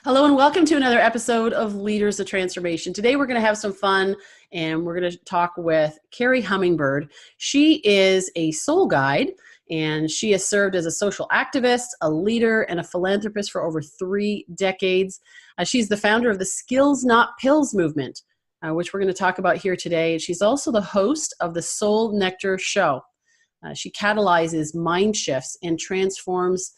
Hello and welcome to another episode of Leaders of Transformation. Today we're going to have some fun and we're going to talk with Kerri Hummingbird. She is a soul guide and she has served as a social activist, a leader, and a philanthropist for over 3 decades. She's the founder of the Skills Not Pills movement, which we're going to talk about here today. She's also the host of the Soul Nectar show. She catalyzes mind shifts and transforms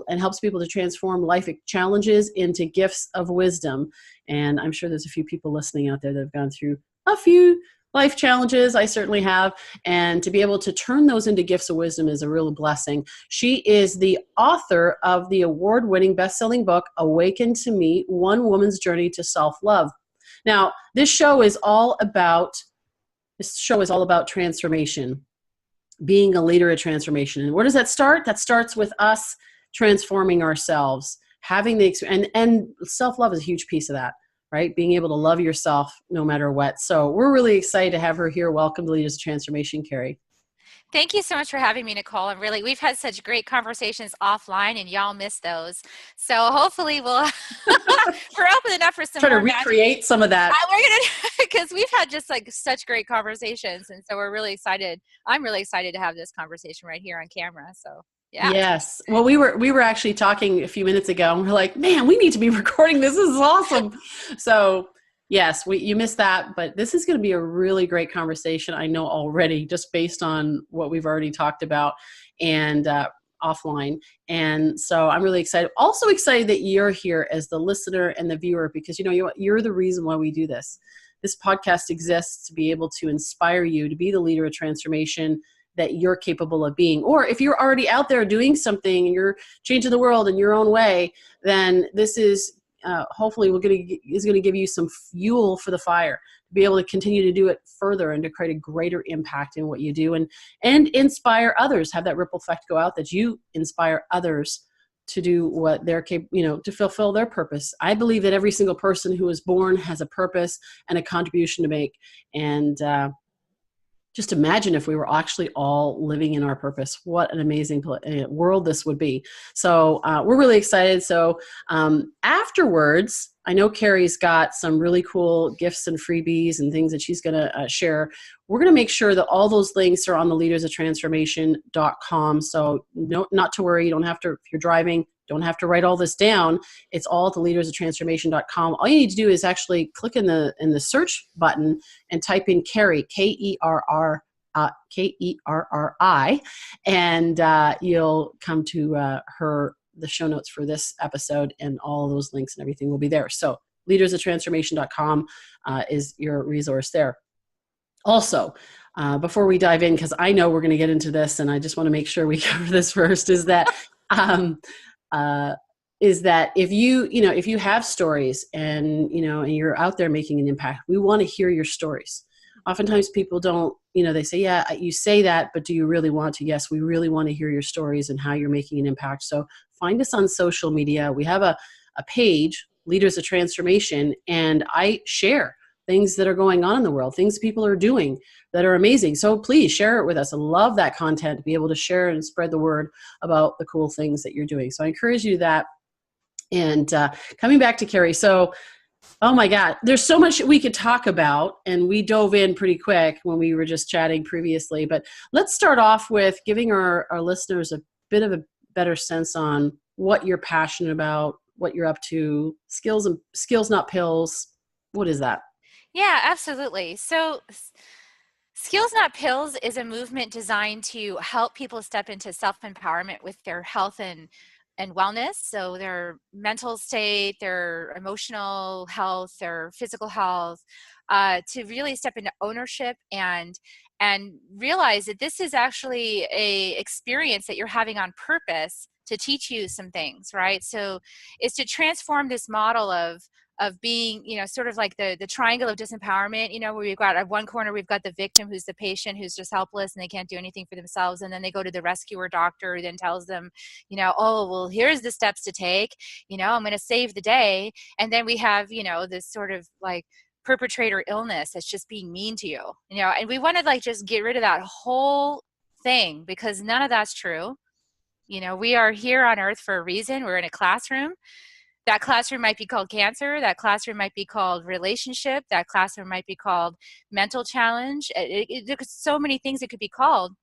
and helps people to transform life challenges into gifts of wisdom. And I'm sure there's a few people listening out there that have gone through a few life challenges. I certainly have. And to be able to turn those into gifts of wisdom is a real blessing. She is the author of the award-winning best-selling book, Awaken to Me, One Woman's Journey to Self-Love. Now, this show is all about transformation, being a leader of transformation. And where does that start? That starts with us transforming ourselves, having the experience, and self-love is a huge piece of that, right? Being able to love yourself no matter what. So we're really excited to have her here. Welcome to Leaders of Transformation, Kerri. Thank you so much for having me, Nicole. We've had such great conversations offline and y'all missed those. So hopefully we're open enough for some Try more to recreate some of that. We're gonna, because we've had just like such great conversations. And so we're really excited. I'm really excited to have this conversation right here on camera. So yeah. Yes. Well, we were actually talking a few minutes ago and we're like, man, we need to be recording this. This is awesome. So yes, you missed that, but this is going to be a really great conversation. I know already, just based on what we've already talked about and offline. And so I'm really excited. Also excited that you're here as the listener and the viewer, because you're the reason why we do this. This podcast exists to be able to inspire you to be the leader of transformation that you're capable of being. Or if you're already out there doing something and you're changing the world in your own way, then this is hopefully is going to give you some fuel for the fire to be able to continue to do it further and to create a greater impact in what you do and inspire others, have that ripple effect go out, that you inspire others to do what they're capable, to fulfill their purpose. I believe that every single person who is born has a purpose and a contribution to make. And just imagine if we were actually all living in our purpose. What an amazing world this would be. So we're really excited. So afterwards, I know Kerri's got some really cool gifts and freebies and things that she's going to share. We're going to make sure that all those links are on the leadersoftrandsformation.com. So not to worry. You don't have to, if you're driving, don't have to write all this down. It's all at the leadersoftrandsformation.com. All you need to do is actually click in the search button and type in Kerri, Kerri, and you'll come to the show notes for this episode, and all of those links and everything will be there. So leadersoftrandsformation.com is your resource there. Also, before we dive in, because I know we're going to get into this, and I just want to make sure we cover this first, is that if you have stories and you're out there making an impact, we want to hear your stories. Oftentimes people don't, they say, yeah, you say that, but do you really want to? Yes, we really want to hear your stories and how you're making an impact. So find us on social media. We have a page, Leaders of Transformation, and I share things that are going on in the world, things people are doing that are amazing. So please share it with us. I love that content, to be able to share and spread the word about the cool things that you're doing. So I encourage you to do that. And coming back to Kerri, so, oh my God, there's so much we could talk about, and we dove in pretty quick when we were just chatting previously. But let's start off with giving our listeners a bit of a better sense on what you're passionate about, what you're up to, skills not pills. What is that? Yeah, absolutely. So Skills Not Pills is a movement designed to help people step into self-empowerment with their health and wellness. So their mental state, their emotional health, their physical health, to really step into ownership and realize that this is actually a experience that you're having on purpose to teach you some things, right? So it's to transform this model of being, sort of like the triangle of disempowerment, where we've got at one corner, we've got the victim who's the patient who's just helpless and they can't do anything for themselves. And then they go to the rescuer doctor who then tells them, oh, well, here's the steps to take, I'm going to save the day. And then we have, this sort of like perpetrator illness that's just being mean to you, and we want to like just get rid of that whole thing, because none of that's true. We are here on earth for a reason. We're in a classroom. That classroom might be called cancer. That classroom might be called relationship. That classroom might be called mental challenge. There's so many things it could be called.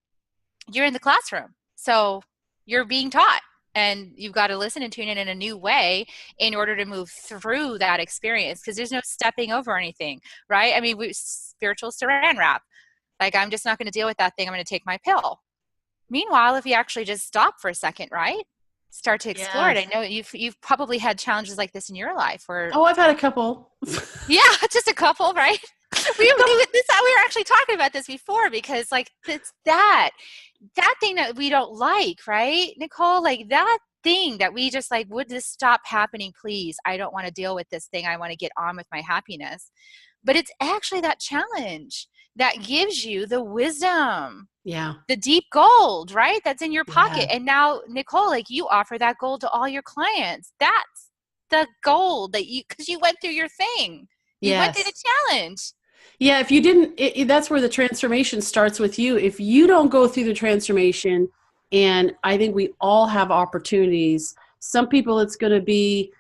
You're in the classroom. So you're being taught, and you've got to listen and tune in a new way in order to move through that experience, because there's no stepping over anything, right? I mean, spiritual saran wrap. Like, I'm just not going to deal with that thing. I'm going to take my pill. Meanwhile, if you actually just stop for a second, right? Start to explore it. I Yes. know you've probably had challenges like this in your life where, Oh, I've had a couple. yeah, just a couple, right? We were actually talking about this before, because like it's that thing that we don't like, right, Nicole? Like that thing that we just like, would this stop happening, please? I don't want to deal with this thing. I want to get on with my happiness. But it's actually that challenge that gives you the wisdom, Yeah. the deep gold, right? That's in your pocket. Yeah. And now, Nicole, like you offer that gold to all your clients. That's the gold that because you went through your thing. You went through the Yes. challenge. Yeah. If you didn't, that's where the transformation starts with you. If you don't go through the transformation, and I think we all have opportunities. Some people, it's going to be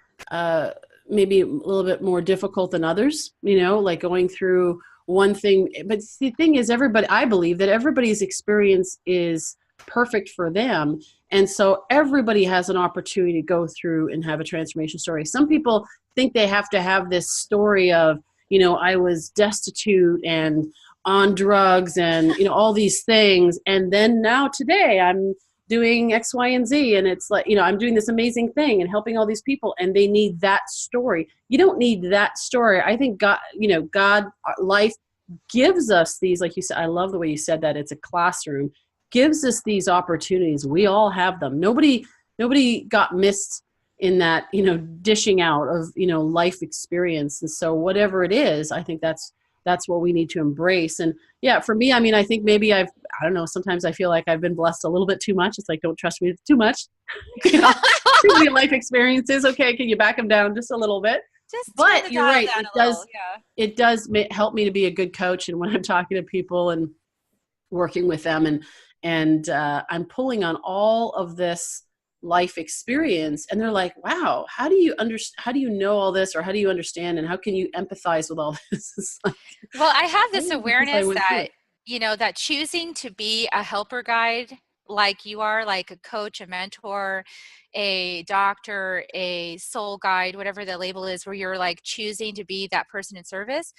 maybe a little bit more difficult than others, like going through one thing. But the thing is, I believe that everybody's experience is perfect for them. And so everybody has an opportunity to go through and have a transformation story. Some people think they have to have this story of, I was destitute and on drugs and, all these things. And then now today I'm doing X, Y, and Z. And it's like, I'm doing this amazing thing and helping all these people, and they need that story. You don't need that story. I think God, life gives us these, like you said, I love the way you said that, it's a classroom, gives us these opportunities. We all have them. Nobody got missed in that, dishing out of, life experience. And so whatever it is, I think that's what we need to embrace. And yeah, for me, I mean, I think maybe I don't know, sometimes I feel like I've been blessed a little bit too much. It's like, don't trust me too much. Too many life experiences. Okay. Can you back them down just a little bit? Just But you're right. It Does help me to be a good coach. And when I'm talking to people and working with them, and I'm pulling on all of this life experience, and they're like, wow, how do you know all this, or how do you understand, and how can you empathize with all this? It's like, well, I have this because awareness that, it. that choosing to be a helper guide, like you are, like a coach, a mentor, a doctor, a soul guide, whatever the label is, where you're like choosing to be that person in service,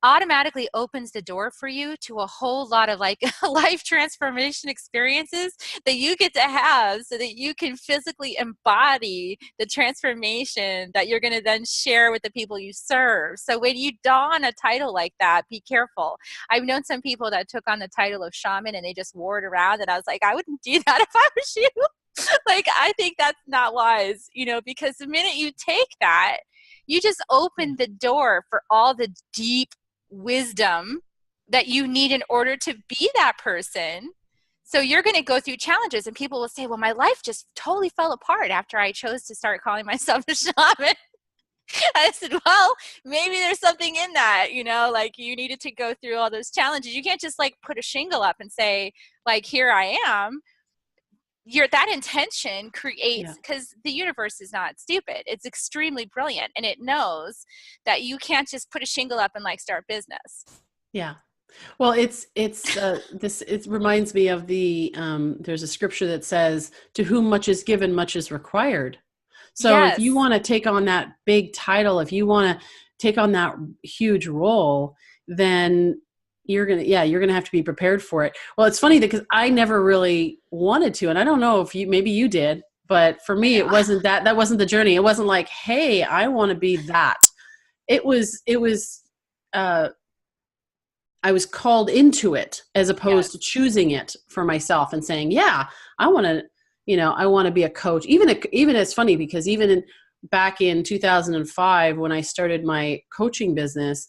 automatically opens the door for you to a whole lot of like life transformation experiences that you get to have, so that you can physically embody the transformation that you're going to then share with the people you serve. So when you don a title like that, be careful. I've known some people that took on the title of shaman and they just wore it around, and I was like, I wouldn't do that if I was you. Like, I think that's not wise, because the minute you take that, you just open the door for all the deep wisdom that you need in order to be that person. So you're going to go through challenges, and people will say, well, my life just totally fell apart after I chose to start calling myself a shaman. I said, well, maybe there's something in that, like you needed to go through all those challenges. You can't just like put a shingle up and say, like, here I am. That intention creates, because the universe is not stupid. It's extremely brilliant, and it knows that you can't just put a shingle up and like start business. Yeah. Well, it reminds me of there's a scripture that says, to whom much is given, much is required. So Yes. If you want to take on that big title, if you want to take on that huge role, then you're going to have to be prepared for it. Well, it's funny because I never really wanted to, and I don't know if maybe you did, but for me, it wasn't that wasn't the journey. It wasn't like, hey, I want to be that. It was, I was called into it, as opposed to choosing it for myself and saying, yeah, I want to be a coach. Even it's funny because back in 2005, when I started my coaching business,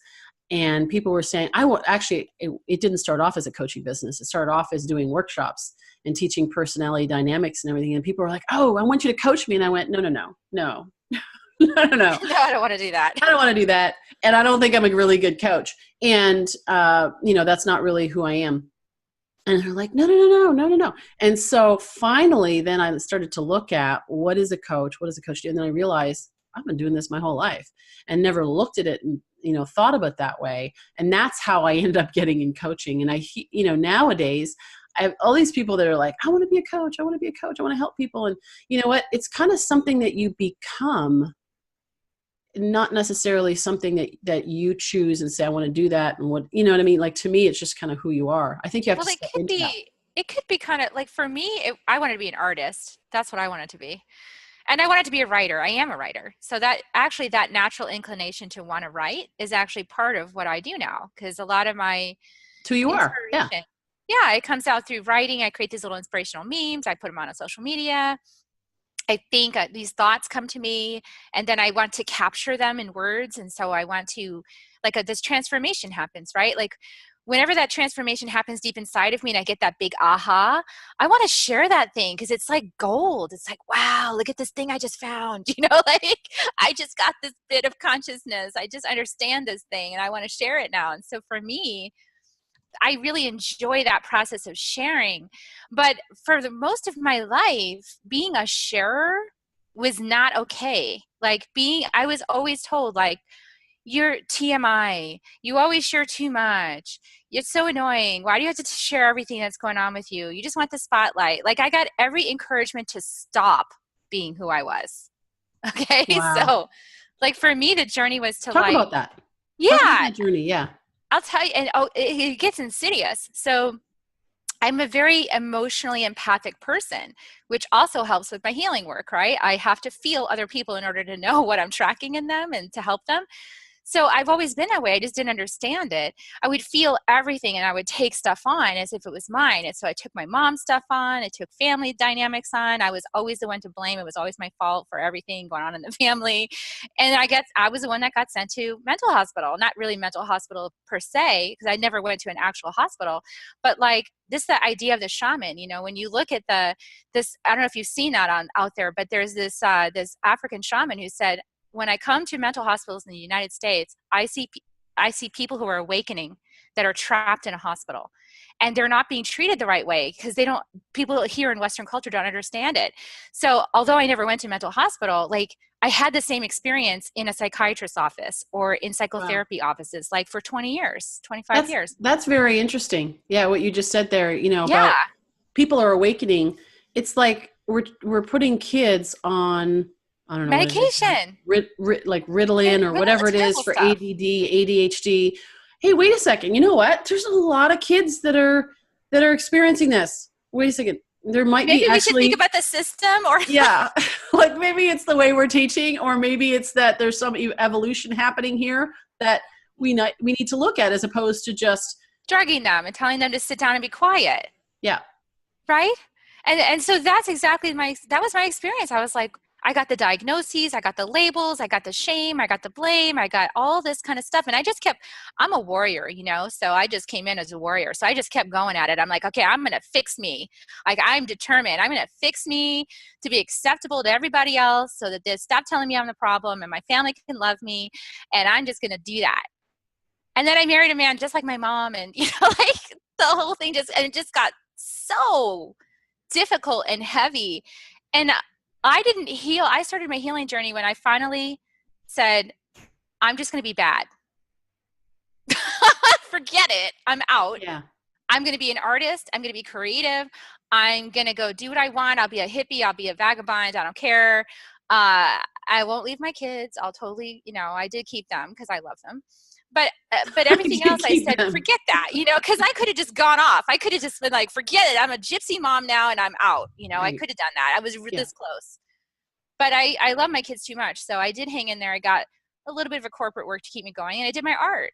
and people were saying, it didn't start off as a coaching business. It started off as doing workshops and teaching personality dynamics and everything. And people were like, oh, I want you to coach me. And I went, no. No, I don't want to do that. I don't want to do that. And I don't think I'm a really good coach. And, that's not really who I am. And they're like, no. And so finally, then I started to look at what is a coach? What does a coach do? And then I realized I've been doing this my whole life and never looked at it and, thought about that way. And that's how I ended up getting in coaching. And nowadays I have all these people that are like, I want to be a coach. I want to be a coach. I want to help people. And you know what? It's kind of something that you become, not necessarily something that you choose and say, I want to do that. And what, you know what I mean? Like, to me, it's just kind of who you are. I think you have Well, to step into that. it could be kind of like, for me, I wanted to be an artist. That's what I wanted to be. And I wanted to be a writer. I am a writer. So that actually, that natural inclination to want to write is actually part of what I do now. Because a lot of my It's who you are. Yeah. inspiration, yeah, it comes out through writing. I create these little inspirational memes. I put them on social media. I think these thoughts come to me, and then I want to capture them in words. And so I want to, like, this transformation happens, right? Like, whenever that transformation happens deep inside of me and I get that big aha, I want to share that thing because it's like gold. It's like, wow, look at this thing I just found. Like, I just got this bit of consciousness. I just understand this thing and I want to share it now. And so for me, I really enjoy that process of sharing. But for the most of my life, being a sharer was not okay. Like, I was always told, like, you're TMI. You always share too much. It's so annoying. Why do you have to share everything that's going on with you? You just want the spotlight. Like, I got every encouragement to stop being who I was. Okay. Wow. So, like, for me, the journey was to Talk about that. yeah, Talk about that journey. Yeah. I'll tell you, and it gets insidious. So I'm a very emotionally empathic person, which also helps with my healing work, right? I have to feel other people in order to know what I'm tracking in them and to help them. So I've always been that way. I just didn't understand it. I would feel everything and I would take stuff on as if it was mine. And so I took my mom's stuff on. I took family dynamics on. I was always the one to blame. It was always my fault for everything going on in the family. And I guess I was the one that got sent to mental hospital. Not really mental hospital per se, because I never went to an actual hospital. But like, the idea of the shaman, when you look at this, I don't know if you've seen that out there, but there's this African shaman who said, when I come to mental hospitals in the United States, I see people who are awakening that are trapped in a hospital, and they're not being treated the right way because people here in Western culture don't understand it. So although I never went to mental hospital, like, I had the same experience in a psychiatrist's office or in psychotherapy offices, like, for 20 years, 25 years. That's very interesting. Yeah. What you just said there, Yeah. about people are awakening. It's like we're putting kids on, I don't know, Medication. like Ritalin or whatever it is for stuff. ADD, ADHD. Hey, wait a second. You know what? There's a lot of kids that are experiencing this. Wait a second. There might Maybe be we actually, should think about the system, or yeah, like maybe it's the way we're teaching, or maybe it's that there's some evolution happening here that we need to look at, as opposed to just drugging them and telling them to sit down and be quiet. Yeah. Right. And so that's exactly that was my experience. I was like, I got the diagnoses, I got the labels, I got the shame, I got the blame, I got all this kind of stuff. And I'm a warrior, so I just came in as a warrior. So I just kept going at it. I'm like, okay, I'm going to fix me. Like, I'm determined. I'm going to fix me to be acceptable to everybody else so that they stop telling me I'm the problem and my family can love me. And I'm just going to do that. And then I married a man just like my mom. And, like, the whole thing it just got so difficult and heavy. And I didn't heal. I started my healing journey when I finally said, I'm just going to be bad. Forget it. I'm out. Yeah. I'm going to be an artist. I'm going to be creative. I'm going to go do what I want. I'll be a hippie. I'll be a vagabond. I don't care. I won't leave my kids. I'll totally, I did keep them because I love them. But everything else, I said, forget that, because I could have just gone off. I could have just been like, forget it. I'm a gypsy mom now and I'm out. Right. I could have done that. I was this close. But I love my kids too much. So I did hang in there. I got a little bit of a corporate work to keep me going, and I did my art.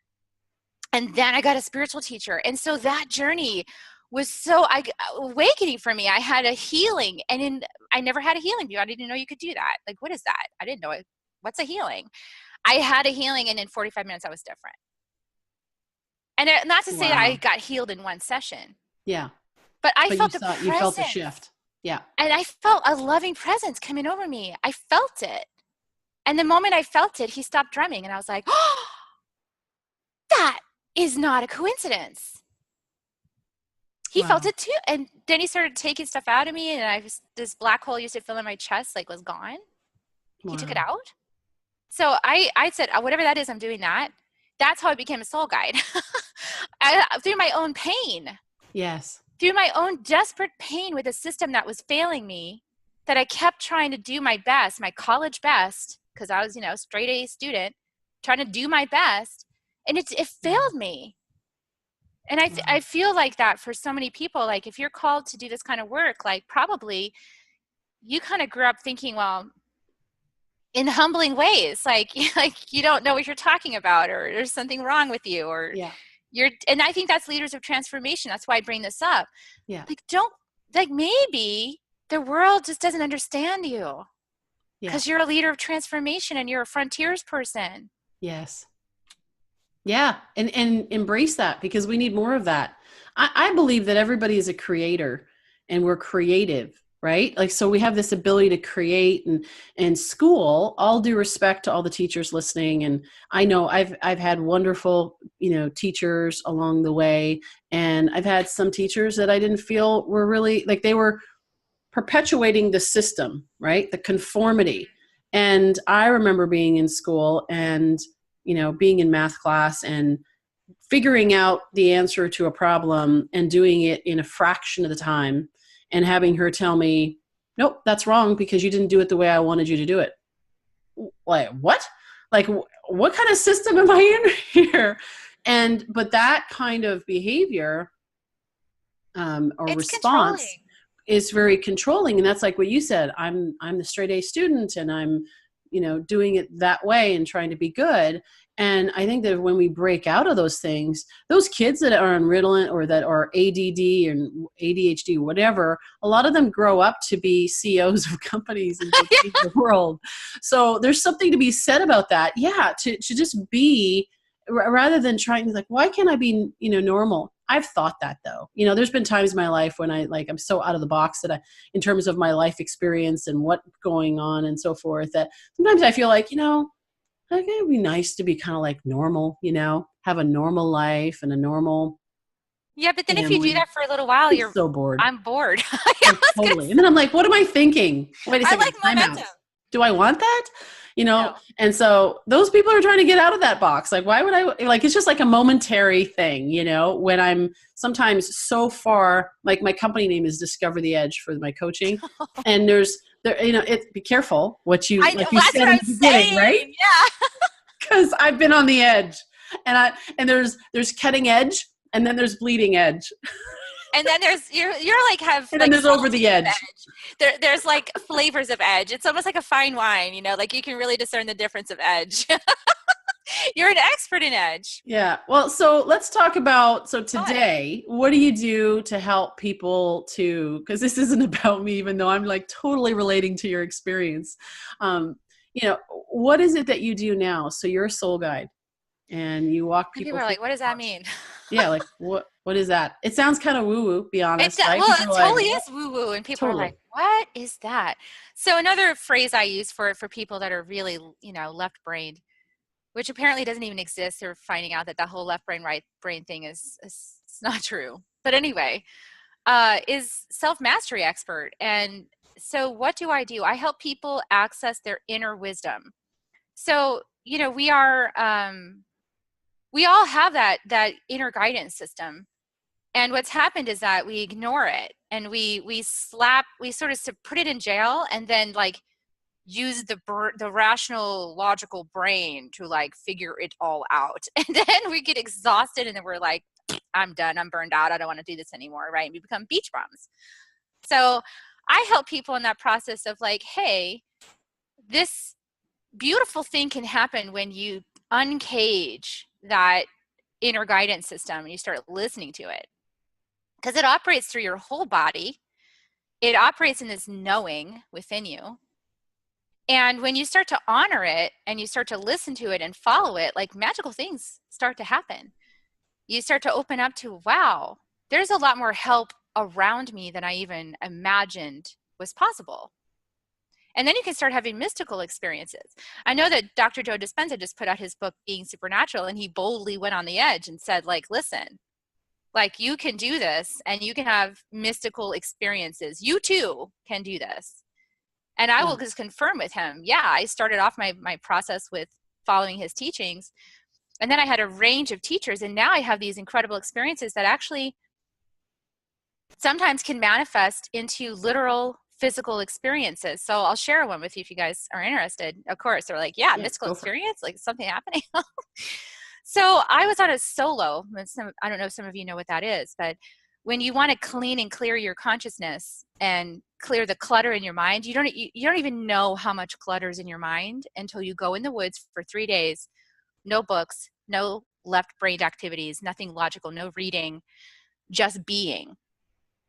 And then I got a spiritual teacher. And so that journey was so awakening for me. I had a healing, and I never had a healing view. I didn't know you could do that. Like, what is that? I didn't know it. What's a healing? I had a healing, and in 45 minutes, I was different. And not to say that I got healed in one session. Yeah. But I felt the presence. You felt the shift. Yeah. And I felt a loving presence coming over me. I felt it. And the moment I felt it, he stopped drumming. And I was like, oh, that is not a coincidence. He felt it too. And then he started taking stuff out of me. And this black hole used to fill in my chest, like, was gone. He took it out. So I said, whatever that is, I'm doing that. That's how I became a soul guide. Through my own pain, Yes. through my own desperate pain with a system that was failing me, that I kept trying to do my best, my college best, because I was, straight A student, trying to do my best, and it failed me. And I feel like that for so many people, like if you're called to do this kind of work, like probably you kind of grew up thinking, well, in humbling ways, like you don't know what you're talking about, or there's something wrong with you, or Yeah. and I think that's leaders of transformation. That's why I bring this up. Yeah. Like maybe the world just doesn't understand you Yeah. because you're a leader of transformation and you're a frontiers person. Yes. Yeah. And embrace that, because we need more of that. I believe that everybody is a creator and we're creative, right? Like, so we have this ability to create, and school, all due respect to all the teachers listening. And I know I've had wonderful, teachers along the way. And I've had some teachers that I didn't feel were really, like, they were perpetuating the system, right? The conformity. And I remember being in school and, being in math class and figuring out the answer to a problem and doing it in a fraction of the time, and having her tell me, nope, that's wrong because you didn't do it the way I wanted you to do it. Like, what? Like, what kind of system am I in here? But that kind of behavior, or It's response, controlling. is very controlling. And that's like what you said, I'm the straight A student, and I'm, doing it that way and trying to be good. And I think that when we break out of those things, those kids that are on Ritalin or that are ADD and ADHD, whatever, a lot of them grow up to be CEOs of companies and to change the world. So there's something to be said about that. Yeah, to just be, rather than trying to, like, why can't I be, normal? I've thought that, though. There's been times in my life when I'm so out of the box that in terms of my life experience and what's going on and so forth, that sometimes I feel like, like, it'd be nice to be kind of like normal, have a normal life and a normal Yeah, but then if you do family. that for a little while, I'm so bored. I'm bored. Oh, totally. And then I'm like, what am I thinking? Wait a I second, like time out. momentum. Do I want that? No. And so those people are trying to get out of that box. Like, why would I, like, it's just like a momentary thing, when I'm sometimes so far, like, my company name is Discover the Edge for my coaching. And be careful what you, like you That's said what in I'm the beginning, right? saying. Yeah. Because I've been on the edge, and there's cutting edge, and then there's bleeding edge. And then you're like have And then like there's over the subtleties of edge. There's like flavors of edge. It's almost like a fine wine, like you can really discern the difference of edge. You're an expert in edge. Yeah. Well, so let's talk about, so today, what do you do to help people because this isn't about me, even though I'm like totally relating to your experience. What is it that you do now? So you're a soul guide and you walk And people people are through like, what does that mean? Yeah. Like, what is that? It sounds kind of woo-woo, be honest, right? Well, People it are like, totally is woo-woo, and people are totally. like, what is that? So another phrase I use for people that are really, left-brained, which apparently doesn't even exist. They're finding out that the whole left brain, right brain thing is it's not true. But anyway, is self-mastery expert. And so what do? I help people access their inner wisdom. So, we all have that inner guidance system. And what's happened is that we ignore it, and we sort of put it in jail, and then like use the rational logical brain to like figure it all out. And then we get exhausted, and then we're like, I'm done, I'm burned out, I don't want to do this anymore, right? And we become beach bums. So I help people in that process of like, hey, this beautiful thing can happen when you uncage that inner guidance system and you start listening to it, because it operates through your whole body. It operates in this knowing within you. And when you start to honor it and you start to listen to it and follow it, like magical things start to happen. You start to open up to, wow, there's a lot more help around me than I even imagined was possible. And then you can start having mystical experiences. I know that Dr. Joe Dispenza just put out his book, Being Supernatural, and he boldly went on the edge and said, like, listen, like you can do this and you can have mystical experiences. You too can do this. And I will just confirm with him, yeah, I started off my process with following his teachings. And then I had a range of teachers. And now I have these incredible experiences that actually sometimes can manifest into literal physical experiences. So I'll share one with you if you guys are interested. Of course, they're like, yeah, mystical experience, like something happening. So I was on a solo. I don't know if some of you know what that is, but when you want to clean and clear your consciousness and clear the clutter in your mind, you don't even know how much clutter is in your mind until you go in the woods for 3 days, no books, no left brain activities, nothing logical, no reading, just being.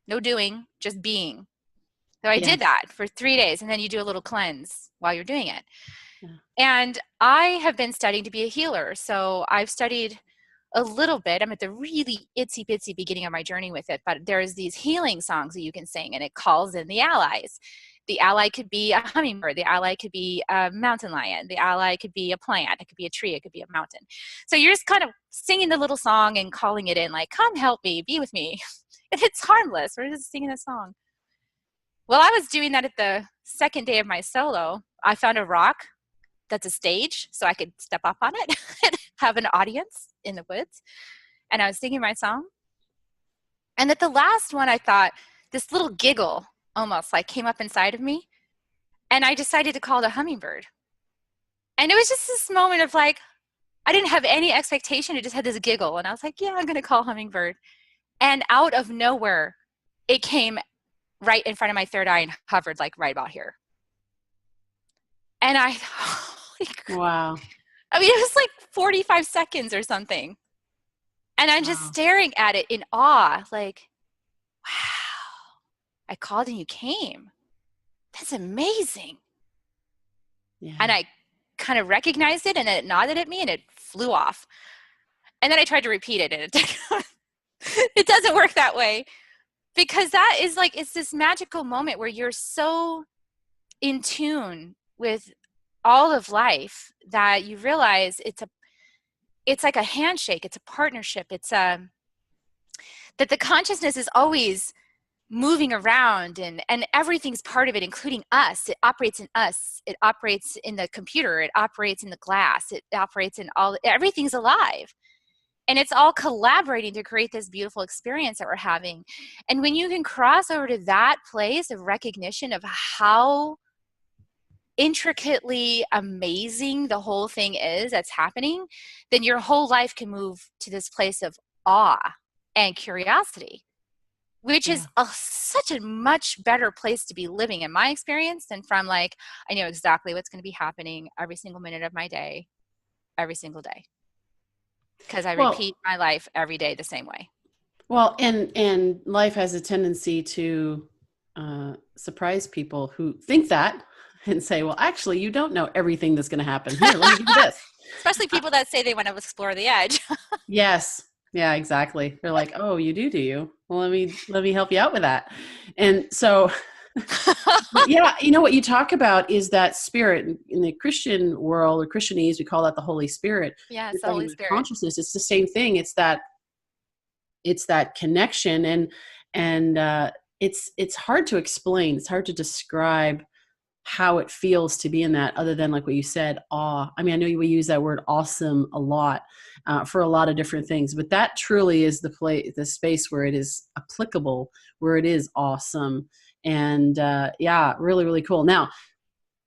No doing, just being. So I did that for 3 days, and then you do a little cleanse while you're doing it. Yeah. And I have been studying to be a healer. So I've studied a little bit. I'm at the really itsy bitsy beginning of my journey with it, but there's these healing songs that you can sing, and it calls in the allies. The ally could be a hummingbird. The ally could be a mountain lion. The ally could be a plant. It could be a tree. It could be a mountain. So you're just kind of singing the little song and calling it in, like, come help me, be with me. And it's harmless. We're just singing a song. Well, I was doing that at the second day of my solo. I found a rock that's a stage so I could step up on it and have an audience in the woods. And I was singing my song. And at the last one, I thought this little giggle almost like came up inside of me. And I decided to call it a hummingbird. And it was just this moment of like, I didn't have any expectation. It just had this giggle. And I was like, yeah, I'm going to call hummingbird. And out of nowhere, it came right in front of my third eye and hovered like right about here. And wow. I mean, it was like 45 seconds or something. And I'm just staring at it in awe, like, wow, I called and you came. That's amazing. Yeah. And I kind of recognized it, and then it nodded at me and it flew off. And then I tried to repeat it, and it doesn't work that way, because that is like, it's this magical moment where you're so in tune with all of life that you realize it's like a handshake. It's a partnership. It's that the consciousness is always moving around, and everything's part of it, including us. It operates in us. It operates in the computer. It operates in the glass. It operates in everything's alive. And it's all collaborating to create this beautiful experience that we're having. And when you can cross over to that place of recognition of how intricately amazing the whole thing is that's happening, then your whole life can move to this place of awe and curiosity, which is such a much better place to be living, in my experience, than from like, I know exactly what's going to be happening every single minute of my day, every single day. Because I repeat my life every day the same way. Well, and life has a tendency to surprise people who think that and say, well, actually, you don't know everything that's going to happen. Here, let me do this. Especially people that say they want to explore the edge. Yes. Yeah, exactly. They're like, oh, you do you? Well, let me help you out with that. And so, yeah, you know what you talk about is that spirit in the Christian world, or Christianese, we call that the Holy Spirit. Yeah, it's the Holy Spirit. Consciousness. It's the same thing. It's that connection, and it's hard to explain. It's hard to describe how it feels to be in that, other than like what you said, awe. I mean, I know we use that word awesome a lot for a lot of different things, but that truly is the space where it is applicable, where it is awesome. And yeah, really, really cool. Now,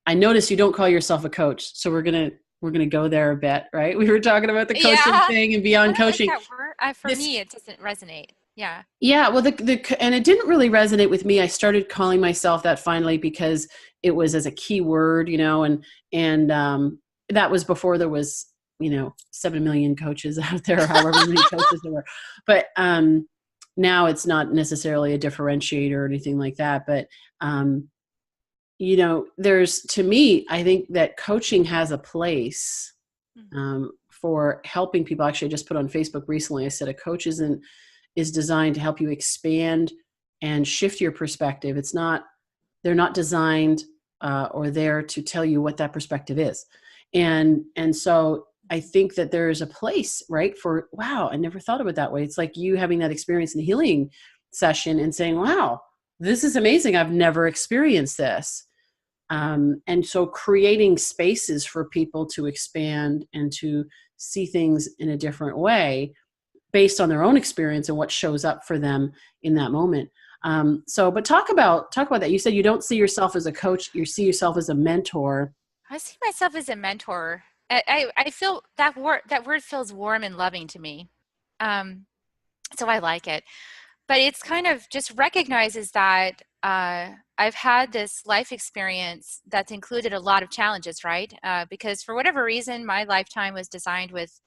I notice you don't call yourself a coach, so we're gonna go there a bit, right? We were talking about the coaching thing and beyond coaching. For me, it doesn't resonate. Yeah. Yeah. Well, and it didn't really resonate with me. I started calling myself that finally because it was as a key word, and that was before there was, 7 million coaches out there, however many coaches there were. But now it's not necessarily a differentiator or anything like that. But, to me, I think that coaching has a place for helping people. Actually, I just put on Facebook recently, I said a coach is designed to help you expand and shift your perspective. They're not designed or there to tell you what that perspective is. And so I think that there's a place, right, for, wow, I never thought of it that way. It's like you having that experience in the healing session and saying, wow, this is amazing. I've never experienced this. And so creating spaces for people to expand and to see things in a different way based on their own experience and what shows up for them in that moment. But talk about that. You said you don't see yourself as a coach, you see yourself as a mentor. I see myself as a mentor. I feel that word feels warm and loving to me. So I like it. But it's kind of just recognizes that I've had this life experience that's included a lot of challenges, right? Because for whatever reason, my lifetime was designed with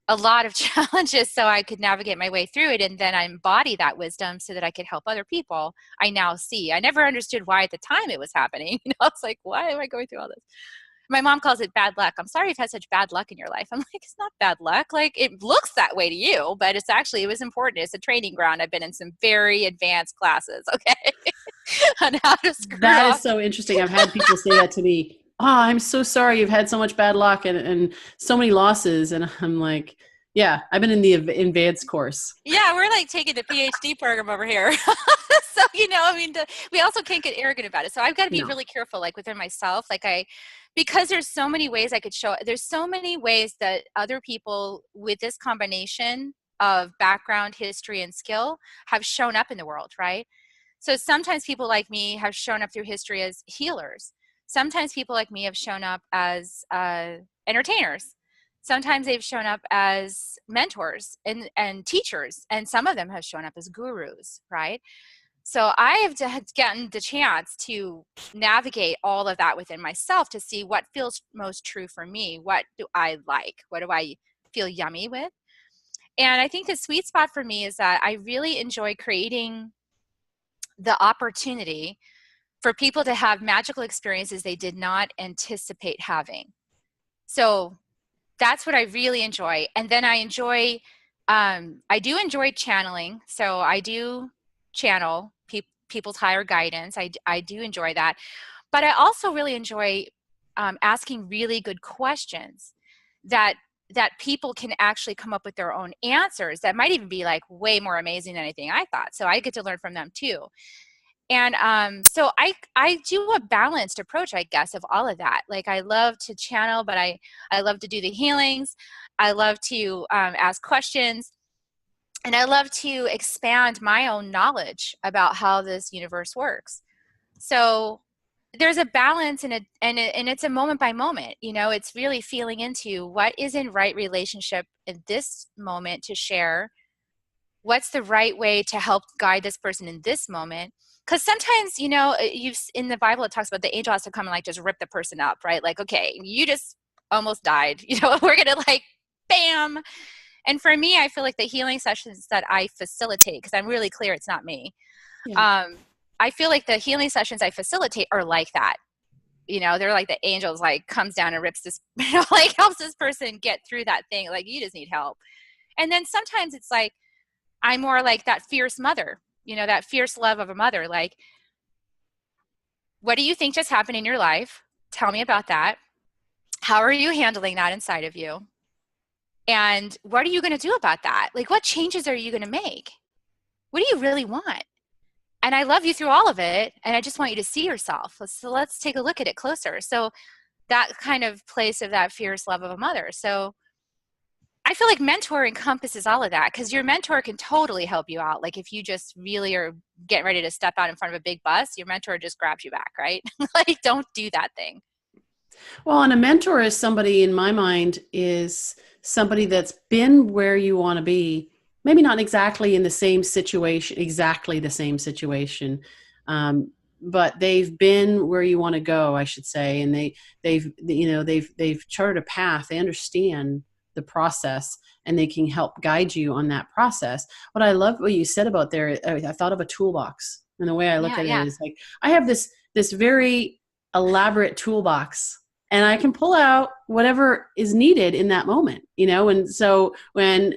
a lot of challenges so I could navigate my way through it, and then I embody that wisdom so that I could help other people. I now see. I never understood why at the time it was happening. It's like, why am I going through all this? My mom calls it bad luck. I'm sorry you've had such bad luck in your life. I'm like, it's not bad luck. Like, it looks that way to you, but it was important. It's a training ground. I've been in some very advanced classes, okay, on how to screw That up. is so interesting. I've had people say that to me. Oh, I'm so sorry you've had so much bad luck and so many losses. And I'm like, yeah, I've been in the advanced course. Yeah, we're like taking the PhD program over here. So, we also can't get arrogant about it. So I've got to be really careful, like within myself, because there's so many ways I could show, there's so many ways that other people with this combination of background, history, and skill have shown up in the world, right? So sometimes people like me have shown up through history as healers. Sometimes people like me have shown up as entertainers. Sometimes they've shown up as mentors and teachers, and some of them have shown up as gurus, right? So I have gotten the chance to navigate all of that within myself to see what feels most true for me. What do I like? What do I feel yummy with? And I think the sweet spot for me is that I really enjoy creating the opportunity for people to have magical experiences they did not anticipate having. So that's what I really enjoy. And then I do enjoy channeling. So I do channel people's higher guidance. I do enjoy that. But I also really enjoy asking really good questions that people can actually come up with their own answers that might even be like way more amazing than anything I thought. So I get to learn from them too. And so I do a balanced approach, I guess, of all of that. Like, I love to channel, but I love to do the healings. I love to ask questions. And I love to expand my own knowledge about how this universe works. So there's a balance and it's a moment by moment. It's really feeling into what is in right relationship in this moment to share. What's the right way to help guide this person in this moment? Because sometimes, in the Bible, it talks about the angel has to come and just rip the person up, right? Like, okay, you just almost died. We're going to bam. And for me, I feel like the healing sessions that I facilitate, because I'm really clear it's not me. Yeah. I feel like the healing sessions I facilitate are like that. They're like the angels, comes down and rips this, helps this person get through that thing. Like, you just need help. And then sometimes it's like, I'm more like that fierce mother, that fierce love of a mother. Like, what do you think just happened in your life? Tell me about that. How are you handling that inside of you? And what are you going to do about that? Like, what changes are you going to make? What do you really want? And I love you through all of it. And I just want you to see yourself. So let's take a look at it closer. So that kind of place of that fierce love of a mother. So I feel like mentor encompasses all of that, because your mentor can totally help you out. Like, if you just really are getting ready to step out in front of a big bus, your mentor just grabs you back, right? Like, don't do that thing. Well, and a mentor is somebody, in my mind, is somebody that's been where you want to be. Maybe not exactly in the same situation, but they've been where you want to go, I should say, and they've charted a path. They understand the process, and they can help guide you on that process. What I love what you said about there, I thought of a toolbox, and the way I look at it is like, I have this very elaborate toolbox, and I can pull out whatever is needed in that moment, and so when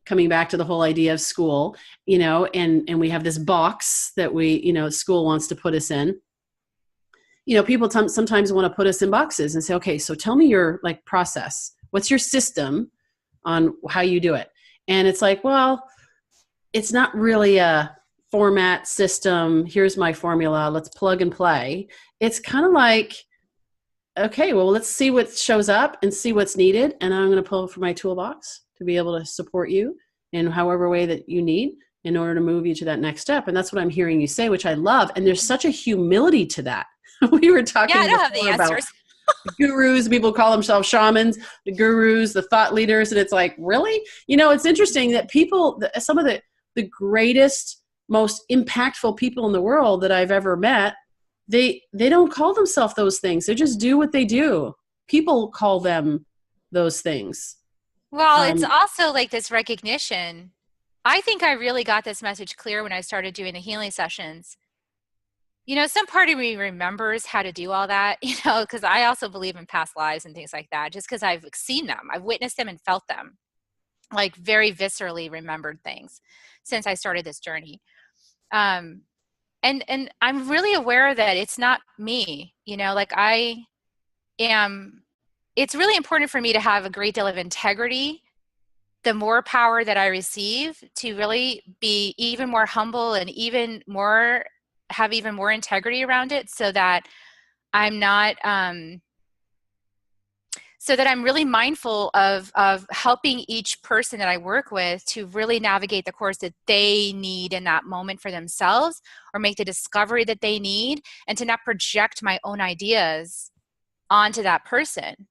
coming back to the whole idea of school, and we have this box that school wants to put us in, people sometimes want to put us in boxes and say, okay, so tell me your process. What's your system on how you do it? And it's like, well, it's not really a format system. Here's my formula. Let's plug and play. It's kind of like, okay, well, let's see what shows up and see what's needed. And I'm going to pull from my toolbox to be able to support you in however way that you need in order to move you to that next step. And that's what I'm hearing you say, which I love. And there's such a humility to that. We were talking I don't have the about answers. the gurus, people call themselves shamans, the gurus, the thought leaders. And it's like, really? You know, it's interesting that people, some of the greatest, most impactful people in the world that I've ever met, they don't call themselves those things. They just do what they do. People call them those things. Well, it's also like this recognition. I think I really got this message clear when I started doing the healing sessions. You know, some part of me remembers how to do all that, you know, because I also believe in past lives and things like that, just because I've seen them. I've witnessed them and felt them, like very viscerally remembered things since I started this journey. And I'm really aware that it's not me, you know, like it's really important for me to have a great deal of integrity. The more power that I receive, to really be even more humble and have even more integrity around it, so that I'm not, so that I'm really mindful of helping each person that I work with to really navigate the course that they need in that moment for themselves, or make the discovery that they need, and to not project my own ideas onto that person.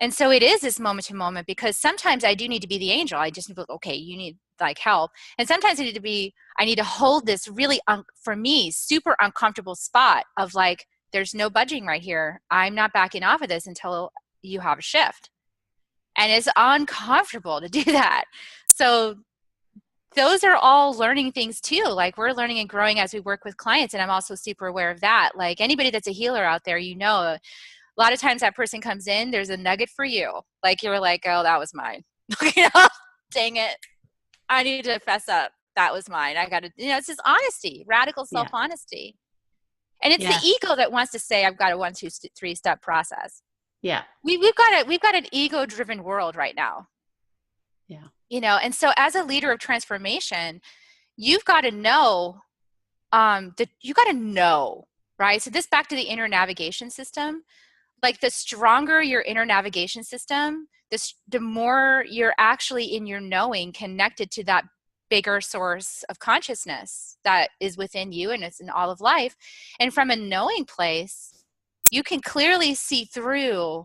And so it is this moment to moment, because sometimes I do need to be the angel. I just need to be, okay, you need like help. And sometimes I need to hold this really, for me, super uncomfortable spot of like, there's no budging right here. I'm not backing off of this until you have a shift. And it's uncomfortable to do that. So those are all learning things too. Like, we're learning and growing as we work with clients. And I'm also super aware of that. Like, anybody that's a healer out there, you know, a lot of times that person comes in, there's a nugget for you. Like, you're like, oh, that was mine. You know, dang it. I need to fess up. That was mine. I got to, you know, it's just honesty, radical self-honesty. And it's the ego that wants to say, I've got a 1, 2, 3 step process. Yeah. We've got an ego-driven world right now. Yeah. You know, and so as a leader of transformation, you've got to know that you got to know, right? So this back to the inner navigation system, like the stronger your inner navigation system, the more you're actually in your knowing connected to that bigger source of consciousness that is within you and it's in all of life. And from a knowing place, you can clearly see through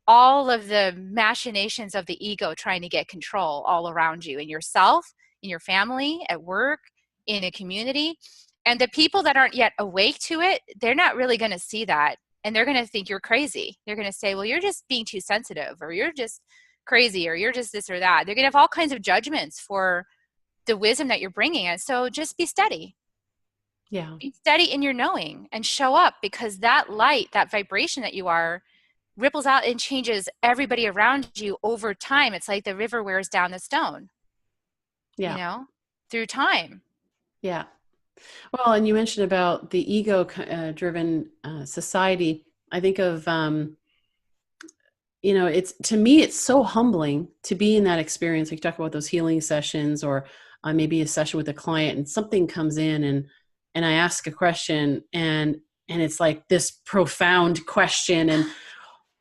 all of the machinations of the ego trying to get control all around you, in yourself, in your family, at work, in a community. And the people that aren't yet awake to it, they're not really going to see that. And they're going to think you're crazy. They're going to say, well, you're just being too sensitive, or you're just crazy, or you're just this or that. They're going to have all kinds of judgments for the wisdom that you're bringing. And so just be steady. Yeah. Be steady in your knowing and show up, because that light, that vibration that you are, ripples out and changes everybody around you over time. It's like the river wears down the stone, you know, through time. Yeah. Well, and you mentioned about the ego driven society. I think of, you know, to me, it's so humbling to be in that experience. Like, you talk about those healing sessions, or maybe a session with a client, and something comes in and I ask a question, and it's like this profound question, and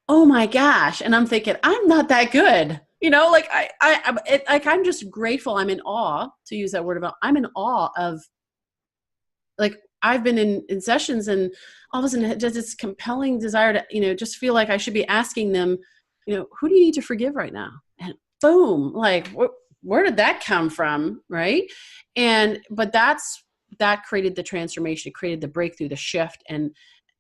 oh my gosh. And I'm thinking, I'm not that good. You know, like I'm just grateful. I'm in awe, to use that word, about, I'm in awe of, like, I've been in sessions, and all of a sudden just this compelling desire to, you know, just feel like I should be asking them, you know, who do you need to forgive right now? And boom, like, where did that come from? Right. But that created the transformation. It created the breakthrough, the shift. And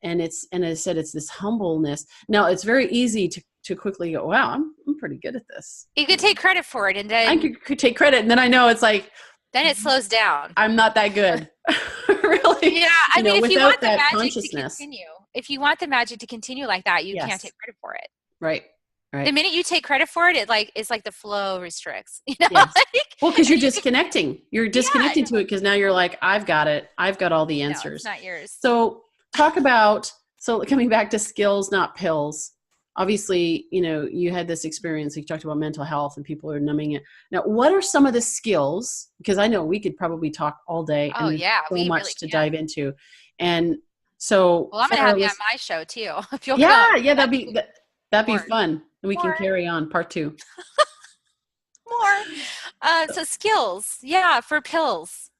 as I said, it's this humbleness. Now, it's very easy to quickly go, wow, I'm pretty good at this. You could take credit for it, and then I could take credit, and then I know it's like, then it slows down. I'm not that good. Really. Yeah. I mean, if you want the magic to continue like that, you can't take credit for it. Right. Right. The minute you take credit for it, it's like the flow restricts. You know? Yes. Well, because you're disconnecting. You're disconnecting to it, because now you're like, I've got it. I've got all the answers. No, it's not yours. So coming back to skills, not pills. obviously, you had this experience, you talked about mental health and people are numbing it. Now, what are some of the skills? Because I know we could probably talk all day Oh and there's yeah, so we really much to can. dive into. And so Well, I'm for gonna our have you on list, my show too, if you'll come. yeah, yeah, That'd be that'd be more, fun. And we can more, carry on part two. more. So skills, yeah, for pills.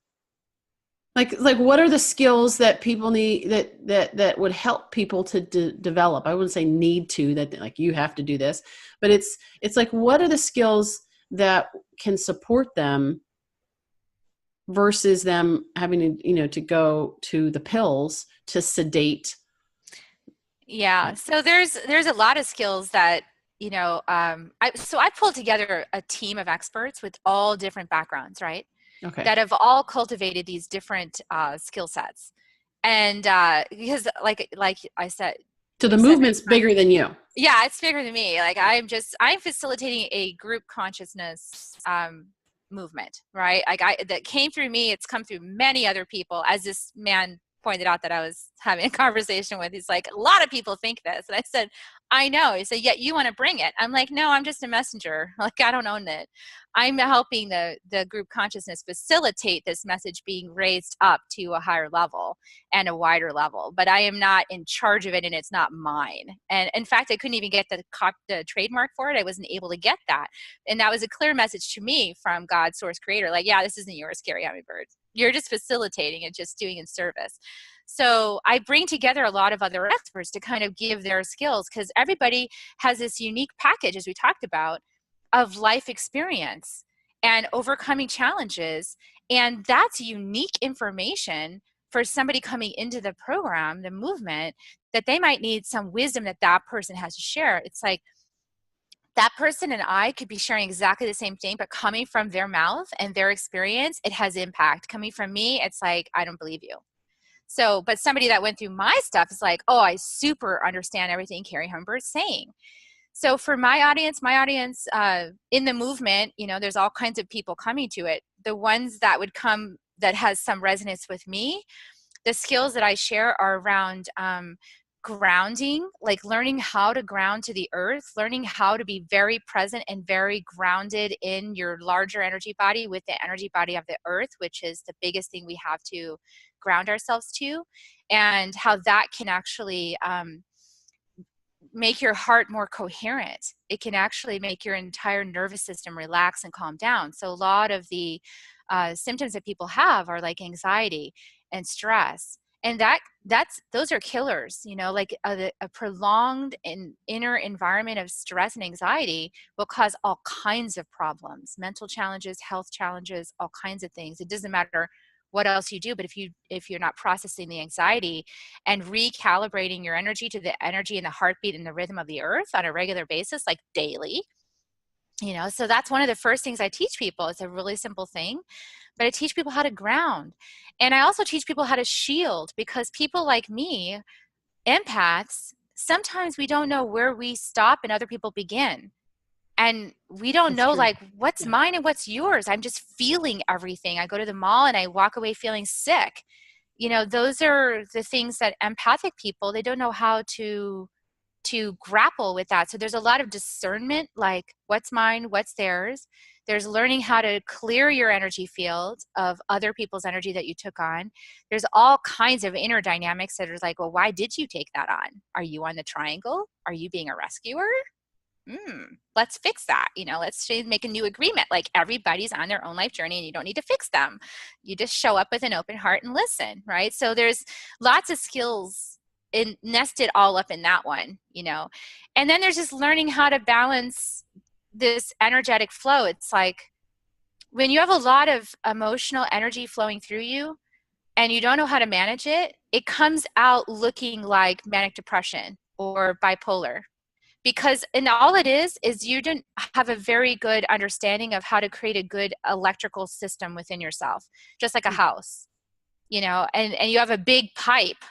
Like what are the skills that people need that would help people to develop? I wouldn't say need to, that like you have to do this, but it's like, what are the skills that can support them versus them having to to go to the pills to sedate. Yeah. So there's a lot of skills that, I pulled together a team of experts with all different backgrounds, right? Okay, That have all cultivated these different skill sets. And because like I said, so the you said right movement's from, bigger than you. yeah, it's bigger than me. Like I'm facilitating a group consciousness movement, right? Like that came through me. It's come through many other people. As this man pointed out that I was having a conversation with, he's like, a lot of people think this, and I said, I know. He said, yet you want to bring it. I'm like, no, I'm just a messenger. Like I don't own it. I'm helping the group consciousness facilitate this message being raised up to a higher level and a wider level, but I am not in charge of it, and it's not mine. And in fact, I couldn't even get the trademark for it. I wasn't able to get that. And that was a clear message to me from God, source creator. Like, yeah, this isn't yours, Kerri Hummingbird. You're just facilitating it, just doing in service. So I bring together a lot of other experts to kind of give their skills, because everybody has this unique package, as we talked about, of life experience and overcoming challenges. And that's unique information for somebody coming into the program, the movement, that they might need some wisdom that that person has to share. It's like that person and I could be sharing exactly the same thing, but coming from their mouth and their experience, it has impact. Coming from me, it's like, I don't believe you. So, but somebody that went through my stuff is like, oh, I super understand everything Kerri Humbird saying. So for my audience in the movement, there's all kinds of people coming to it. The ones that would come that has some resonance with me, the skills that I share are around grounding, like learning how to ground to the earth, learning how to be very present and very grounded in your larger energy body with the energy body of the earth, which is the biggest thing we have to ground ourselves to, and how that can actually make your heart more coherent. It can actually make your entire nervous system relax and calm down. So a lot of the symptoms that people have are like anxiety and stress, and those are killers. Like a prolonged inner environment of stress and anxiety will cause all kinds of problems, mental challenges, health challenges, all kinds of things. It doesn't matter what else you do, but if you're not processing the anxiety and recalibrating your energy to the energy and the heartbeat and the rhythm of the earth on a regular basis, like daily, so that's one of the first things I teach people. It's a really simple thing, but I teach people how to ground. And I also teach people how to shield, because people like me, empaths, sometimes we don't know where we stop and other people begin. And we don't That's know, true. like, what's Yeah. mine and what's yours. I'm just feeling everything. I go to the mall and I walk away feeling sick. Those are the things that empathic people, they don't know how to grapple with that. So there's a lot of discernment, like what's mine, what's theirs. There's learning how to clear your energy field of other people's energy that you took on. There's all kinds of inner dynamics that are like, well, why did you take that on? Are you on the triangle? Are you being a rescuer? Let's fix that. Let's make a new agreement. Like, everybody's on their own life journey and you don't need to fix them. You just show up with an open heart and listen, right? So there's lots of skills nested all up in that one, and then there's just learning how to balance this energetic flow. It's like when you have a lot of emotional energy flowing through you and you don't know how to manage it, it comes out looking like manic depression or bipolar, because and all it is you didn't have a very good understanding of how to create a good electrical system within yourself, just like a house, and you have a big pipe.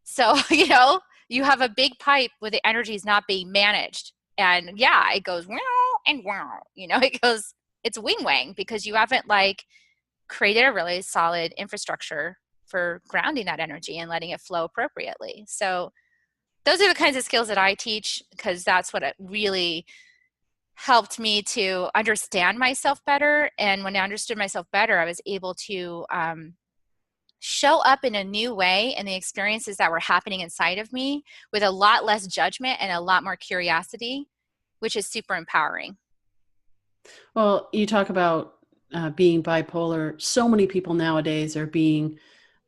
So you have a big pipe where the energy is not being managed, and yeah, it goes wow and wow, it goes, it's wing wang, because you haven't like created a really solid infrastructure for grounding that energy and letting it flow appropriately. So those are the kinds of skills that I teach, because that's what it really helped me to understand myself better. And when I understood myself better, I was able to show up in a new way in the experiences that were happening inside of me with a lot less judgment and a lot more curiosity, which is super empowering. Well, you talk about being bipolar. So many people nowadays are being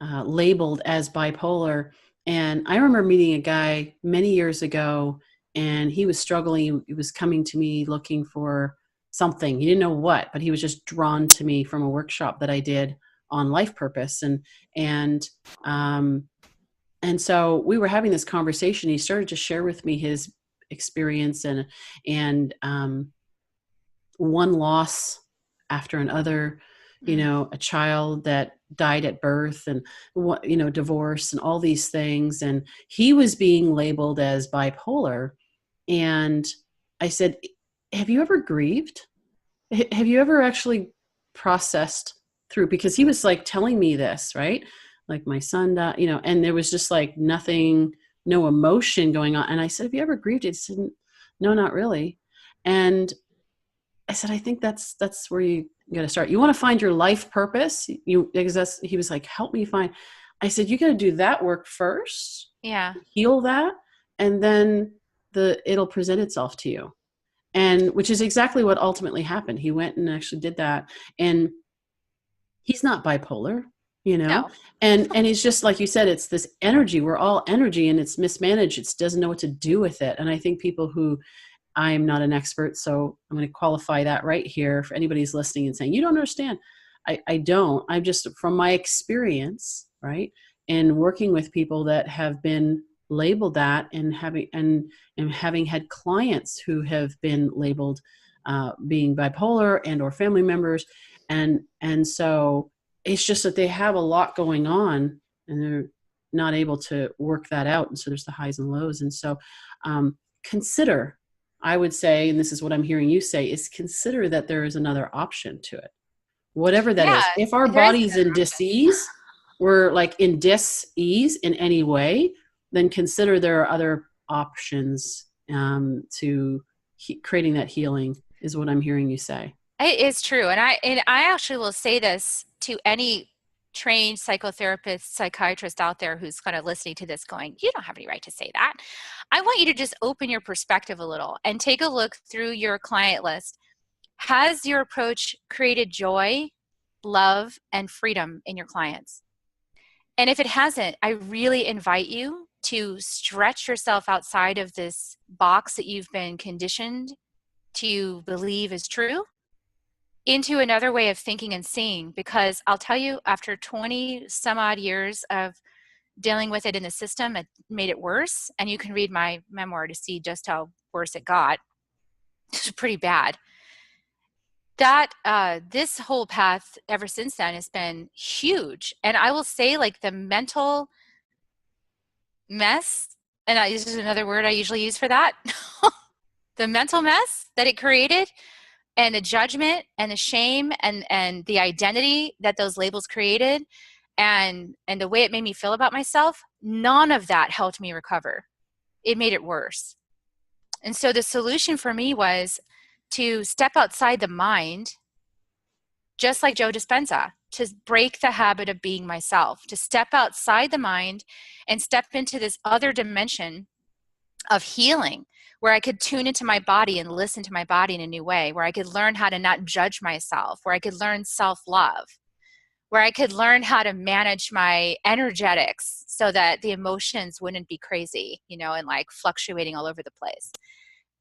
labeled as bipolar. And I remember meeting a guy many years ago, and he was struggling. He was coming to me looking for something. He didn't know what, but he was just drawn to me from a workshop that I did on life purpose. And um, and so we were having this conversation. He started to share with me his experience and one loss after another, a child that died at birth, and divorce and all these things, and he was being labeled as bipolar. And I said, have you ever grieved? Have you ever actually processed through? Because he was like telling me this, right? Like, my son died, and there was just like nothing, no emotion going on. And I said, have you ever grieved? He said, no, not really. And I said, I think that's where you got to start. You want to find your life purpose. Because he was like, help me find. I said, you got to do that work first. Yeah. Heal that, and then it'll present itself to you. And which is exactly what ultimately happened. He went and actually did that, and he's not bipolar, No. and it's just like you said, it's this energy. We're all energy, and it's mismanaged. It doesn't know what to do with it. And I think people who I'm not an expert, so I'm going to qualify that right here for anybody who's listening and saying, you don't understand. I don't. I'm just, from my experience, right, and working with people that have been labeled that, and having had clients who have been labeled being bipolar and or family members. And so it's just that they have a lot going on, and they're not able to work that out. And so there's the highs and lows. And so consider, I would say, and this is what I'm hearing you say, is consider that there is another option to it, whatever that is. If our body's in dis-ease, we're like in dis-ease in any way, then consider there are other options to creating that healing, is what I'm hearing you say. It is true. And I actually will say this to any trained psychotherapist, psychiatrist out there who's kind of listening to this going, you don't have any right to say that. I want you to just open your perspective a little and take a look through your client list. Has your approach created joy, love, and freedom in your clients? And if it hasn't, I really invite you to stretch yourself outside of this box that you've been conditioned to believe is true, into another way of thinking and seeing. Because I'll tell you, after 20 some odd years of dealing with it in the system, it made it worse. And you can read my memoir to see just how worse it got. It's pretty bad. That this whole path ever since then has been huge. And I will say, like, the mental mess, and this is another word I usually use for that, the mental mess that it created, and the judgment and the shame and the identity that those labels created, and the way it made me feel about myself, none of that helped me recover. It made it worse. And so the solution for me was to step outside the mind, just like Joe Dispenza, to break the habit of being myself, to step outside the mind and step into this other dimension of healing, where I could tune into my body and listen to my body in a new way, where I could learn how to not judge myself, where I could learn self-love, where I could learn how to manage my energetics so that the emotions wouldn't be crazy, and like fluctuating all over the place.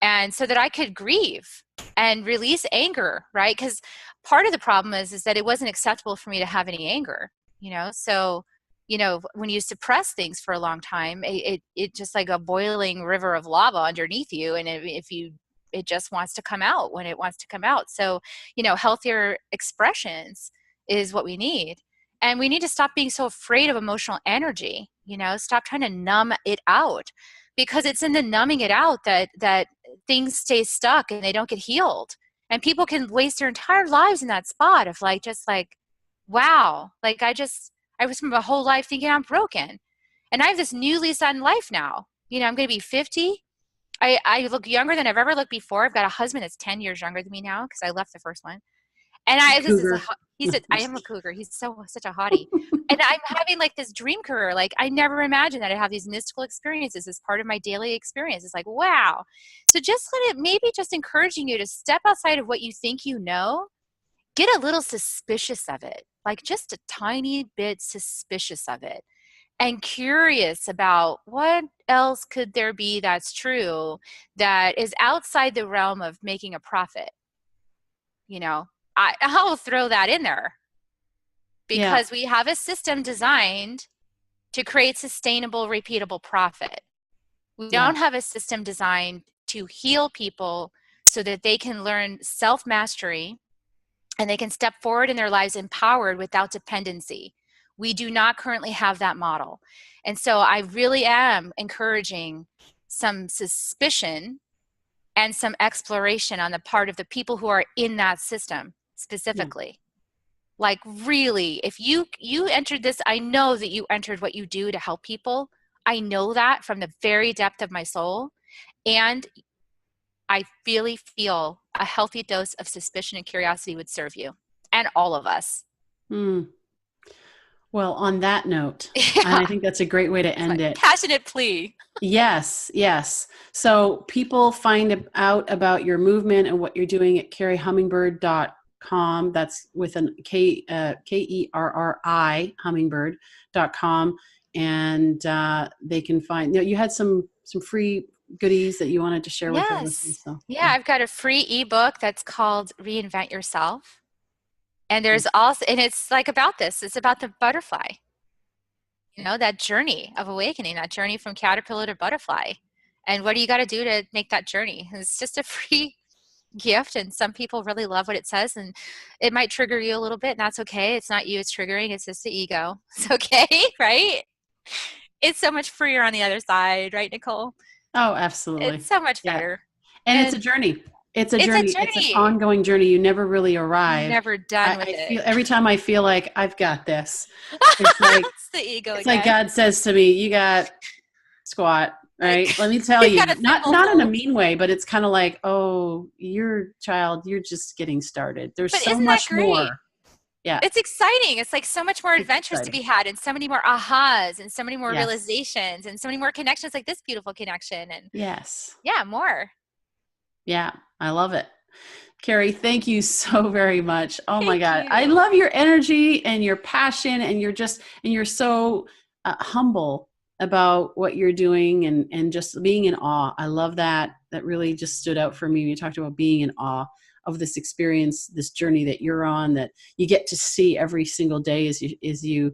And so that I could grieve and release anger, right? Because part of the problem is that it wasn't acceptable for me to have any anger, So, when you suppress things for a long time, it just like a boiling river of lava underneath you. And it just wants to come out when it wants to come out. So, healthier expressions is what we need. And we need to stop being so afraid of emotional energy, stop trying to numb it out, because it's in the numbing it out that things stay stuck and they don't get healed. And people can waste their entire lives in that spot of wow, I was my whole life thinking I'm broken. And I have this new lease on life now. I'm going to be 50. I look younger than I've ever looked before. I've got a husband that's 10 years younger than me now because I left the first one. And Cougar. I am a cougar. He's such a hottie. And I'm having like this dream career. Like I never imagined that I'd have these mystical experiences as part of my daily experience. It's like, wow. So just maybe just encouraging you to step outside of what you think you know, get a little suspicious of it, like just a tiny bit suspicious of it, and curious about what else could there be that's true that is outside the realm of making a profit. I'll throw that in there because we have a system designed to create sustainable, repeatable profit. We don't have a system designed to heal people so that they can learn self-mastery and they can step forward in their lives empowered without dependency. We do not currently have that model. And so I really am encouraging some suspicion and some exploration on the part of the people who are in that system specifically. Like really, if you entered this, I know that you entered what you do to help people. I know that from the very depth of my soul. And I really feel a healthy dose of suspicion and curiosity would serve you and all of us. Well, on that note, I think that's a great way to end it. Passionate plea. Yes. So people find out about your movement and what you're doing at kerrihummingbird.com. That's with an Kerri hummingbird.com. And they can find, you had some free goodies that you wanted to share with us. So, I've got a free ebook that's called Reinvent Yourself. And there's also, and it's like about this, it's about the butterfly, that journey of awakening, that journey from caterpillar to butterfly. And what do you got to do to make that journey? It's just a free gift. And some people really love what it says, and it might trigger you a little bit, and that's okay. It's not you, it's triggering. It's just the ego. It's okay. Right. It's so much freer on the other side. Right, Nicole? Oh, absolutely. It's so much better. And it's a journey. It's a journey. It's an ongoing journey. You never really arrive. Never done with it. Every time I feel like I've got this, it's like it's the ego. It's like God says to me, "You got squat." Right? Let me tell you, not in a mean way, but it's kind of like, "Oh, you're just getting started. There's so much more." Yeah. It's exciting. It's like so much more adventures to be had, and so many more ahas, and so many more realizations, and so many more connections, like this beautiful connection. And more. Yeah, I love it. Kerri, thank you so very much. Oh my God. I love your energy and your passion, and you're so humble about what you're doing and just being in awe. I love that. That really just stood out for me. You talked about being in awe of this experience, this journey that you're on, that you get to see every single day as you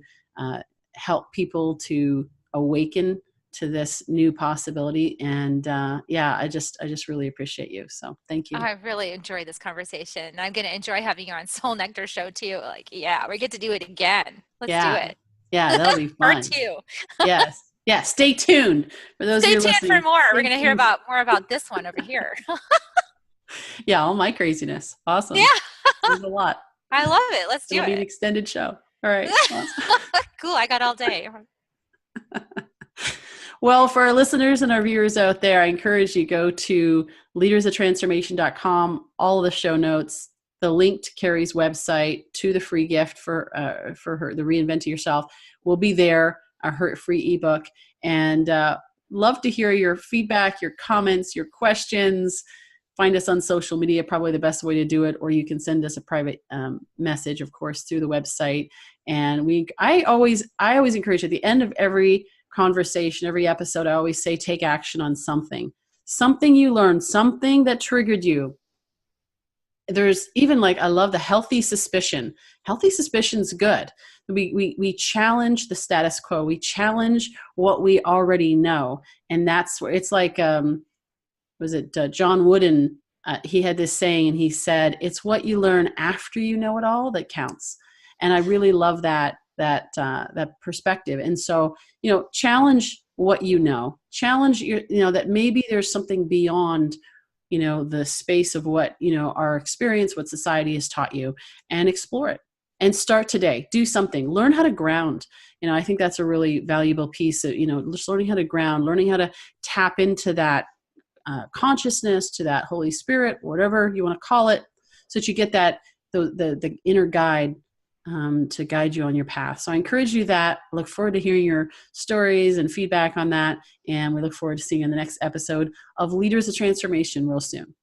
help people to awaken to this new possibility. And I just really appreciate you. So thank you. I really enjoyed this conversation. I'm going to enjoy having you on Soul Nectar Show too. Like, we get to do it again. Let's do it. Yeah, that'll be fun. Part 2. Yes. Yeah. Stay tuned for those. Stay tuned for more. We're going to hear more about this one over here. All my craziness. Awesome. Yeah. There's a lot. I love it. Let's do it. It'll be an extended show. All right. Cool. I got all day. Well, for our listeners and our viewers out there, I encourage you go to leadersoftransformation.com, all of the show notes, the link to Kerri's website, to the free gift for her, the Reinventing Yourself will be there, her free ebook. And love to hear your feedback, your comments, your questions. Find us on social media, probably the best way to do it, or you can send us a private message, of course, through the website. And I always encourage at the end of every conversation, every episode, I always say, take action on something you learned, something that triggered you. There's even I love the healthy suspicion. Healthy suspicion's good. We challenge the status quo. We challenge what we already know. And that's where it's like, was it John Wooden? He had this saying, and he said, it's what you learn after you know it all that counts. And I really love that perspective. And so, challenge what challenge that maybe there's something beyond, the space of what, our experience, what society has taught you, and explore it. and start today. Do something. Learn how to ground. I think that's a really valuable piece of, just learning how to ground, learning how to tap into that consciousness, to that Holy Spirit, whatever you want to call it, so that you get that the inner guide to guide you on your path. So I encourage you that. I look forward to hearing your stories and feedback on that. And we look forward to seeing you in the next episode of Leaders of Transformation real soon.